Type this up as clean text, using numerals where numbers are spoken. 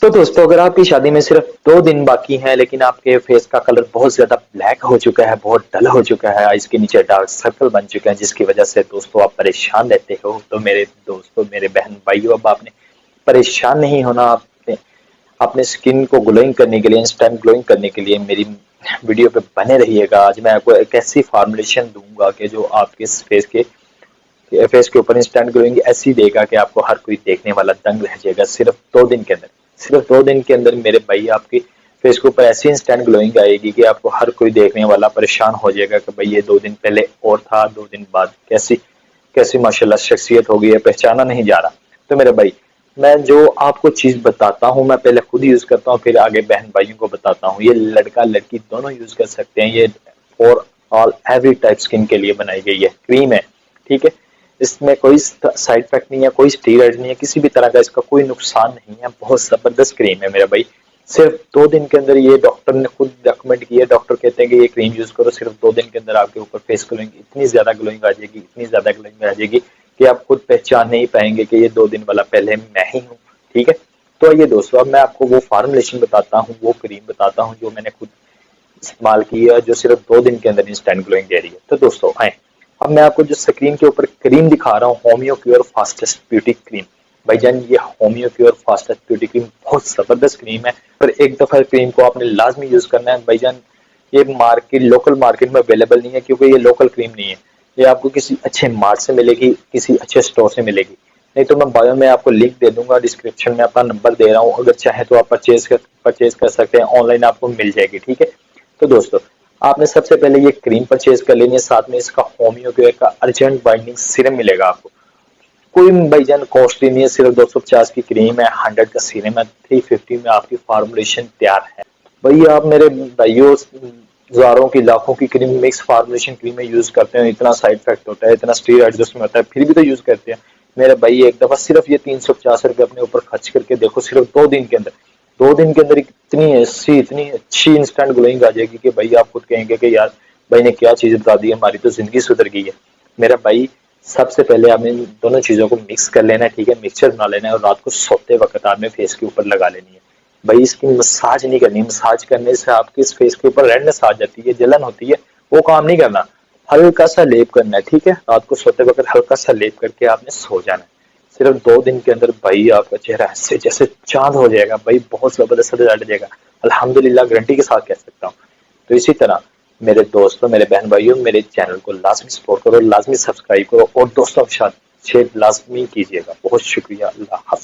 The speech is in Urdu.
تو دوستوں اگر آپ کی شادی میں صرف 2 دن باقی ہیں لیکن آپ کے فیس کا کلر بہت زیادہ بلیک ہو چکا ہے، بہت ڈل ہو چکا ہے، اس کے نیچے ڈارک سرکل بن چکے ہیں جس کی وجہ سے دوستوں آپ پریشان رہتے ہو، تو میرے دوستوں، میرے بہن بھائیو، اب آپ نے پریشان نہیں ہونا۔ آپ نے اپنے سکن کو گلوئنگ کرنے کے لیے، انسٹنٹ گلوئنگ کرنے کے لیے میری ویڈیو پہ بنے رہیے گا۔ آج میں آپ کو ایک ایسی فارمولیشن دوں گا کہ جو آپ کے فیس کے اوپر انسٹنٹ گلوئنگ ایسی دے گا کہ آپ کو ہر کوئی دیکھنے والا دنگ رہ جائے گا صرف 2 دن کے اندر۔ صرف 2 دن کے اندر میرے بھائی آپ کی فیس کے اوپر ایسی انسٹنٹ گلوئنگ آئے گی کہ آپ کو ہر کوئی دیکھنے والا پریشان ہو جائے گا کہ بھائی یہ 2 دن پہلے اور تھا، 2 دن بعد کیسی ماشاءاللہ شخصیت ہو گئی ہے، پہچانا نہیں جا رہا۔ تو میرے بھائی، میں جو آپ کو چیز بتاتا ہوں میں پہلے خود یوز کرتا ہوں، پھر آگے بہن بھائیوں کو بتاتا ہوں۔ یہ لڑکا لڑکی دونوں یوز کر سکتے ہیں، یہ فور آل ایوری ٹائپ سکن کے لیے بنائی گئی ہے، کریم ہے، ٹھیک ہے۔ اس میں کوئی سائڈ افیکٹ نہیں ہے، کوئی اسٹیرائڈ نہیں ہے، کسی بھی طرح کا اس کا کوئی نقصان نہیں ہے، بہت زبردست کریم ہے میرا بھائی۔ صرف 2 دن کے اندر، یہ ڈاکٹر نے خود ریکمنڈ کی ہے، ڈاکٹر کہتے ہیں کہ یہ کریم یوز کرو، صرف 2 دن کے اندر آپ کے اوپر فیس گلوئنگ اتنی زیادہ گلوئنگ آ جائے گی، اتنی زیادہ گلوئنگ آ جائے گی کہ آپ خود پہچان نہیں پائیں گے کہ یہ 2 دن والا پہلے میں ہی ہوں، ٹھیک ہے۔ تو یہ دوستو، اب میں آپ کو وہ فارمولیشن بتاتا ہوں، وہ کریم بتاتا ہوں جو میں نے خود استعمال کی ہے، جو صرف 2 دن کے اندر انسٹنٹ گلوئنگ دے رہی ہے۔ تو دوستو آئیں، اب میں آپ کو جو اسکرین کے اوپر کریم دکھا رہا ہوں، ہومیو کیور فاسٹسٹ بیوٹی کریم، بھائی جان یہ ہومیو کیور فاسٹسٹ بیوٹی کریم بہت زبردست کریم ہے، پر ایک دفعہ کریم کو آپ نے لازمی یوز کرنا ہے بھائی جان۔ یہ لوکل مارکیٹ میں اویلیبل نہیں ہے، کیونکہ یہ لوکل کریم نہیں ہے، یہ آپ کو کسی اچھے مارٹ سے ملے گی، کسی اچھے اسٹور سے ملے گی، نہیں تو میں بایو میں آپ کو لنک دے دوں گا، ڈسکرپشن میں اپنا نمبر دے رہا ہوں، اگر چاہیں تو آپ پرچیز کر سکتے ہیں، آن لائن آپ کو مل جائے گی، ٹھیک ہے۔ تو دوستو، آپ نے سب سے پہلے یہ کریم پرچیز کر لینی ہے، ساتھ میں اس کا ہومیو کیور کا ارجنٹ بائنڈنگ سیرم ملے گا آپ کو۔ کوئی بھائی جان کاسٹلی نہیں ہے، صرف 250 کی کریم ہے، 100 کا سیرم ہے، 350 میں آپ کی فارمولیشن تیار ہے۔ بھائی آپ میرے بھائیوں ہزاروں کی لاکھوں کی کریم مکس فارمولیشن کریمیں یوز کرتے ہیں، اتنا سائڈ افیکٹ ہوتا ہے، اتنا اسٹیرائڈ جس میں ہوتا ہے، پھر بھی تو یوز کرتے ہیں میرے بھائی۔ ایک دفعہ صرف یہ 350 روپے اپنے اوپر خرچ کر کے دیکھو، صرف 2 دن کے اندر، 2 دن کے اندر اتنی اچھی انسٹنٹ گلوئنگ آ جائے گی کہ بھائی آپ خود کہیں گے کہ یار بھائی نے کیا چیز بتا دی، ہماری تو زندگی سدھر گئی ہے۔ میرا بھائی سب سے پہلے آپ نے دونوں چیزوں کو مکس کر لینا ہے، ٹھیک ہے، مکسچر بنا لینا ہے، اور رات کو سوتے وقت آپ نے فیس کے اوپر لگا لینی ہے بھائی۔ اس کی مساج نہیں کرنی، مساج کرنے سے آپ کے فیس کے اوپر ریڈنس آ جاتی ہے، جلن ہوتی ہے، وہ کام نہیں کرنا۔ ہلکا سا لیپ کرنا ہے، ٹھیک ہے، رات کو سوتے وقت ہلکا سا لیپ کر کے آپ نے سو جانا ہے۔ صرف 2 دن کے اندر بھائی آپ کا چہرہ ایسے جیسے چاند ہو جائے گا بھائی، بہت زبردست رزلٹ دے گا، الحمدللہ گارنٹی کے ساتھ کہہ سکتا ہوں۔ تو اسی طرح میرے دوستوں، میرے بہن بھائیوں، میرے چینل کو لازمی سپورٹ کرو، لازمی سبسکرائب کرو، اور دوستوں کے ساتھ شیئر لازمی کیجیے گا۔ بہت شکریہ، اللہ حافظ۔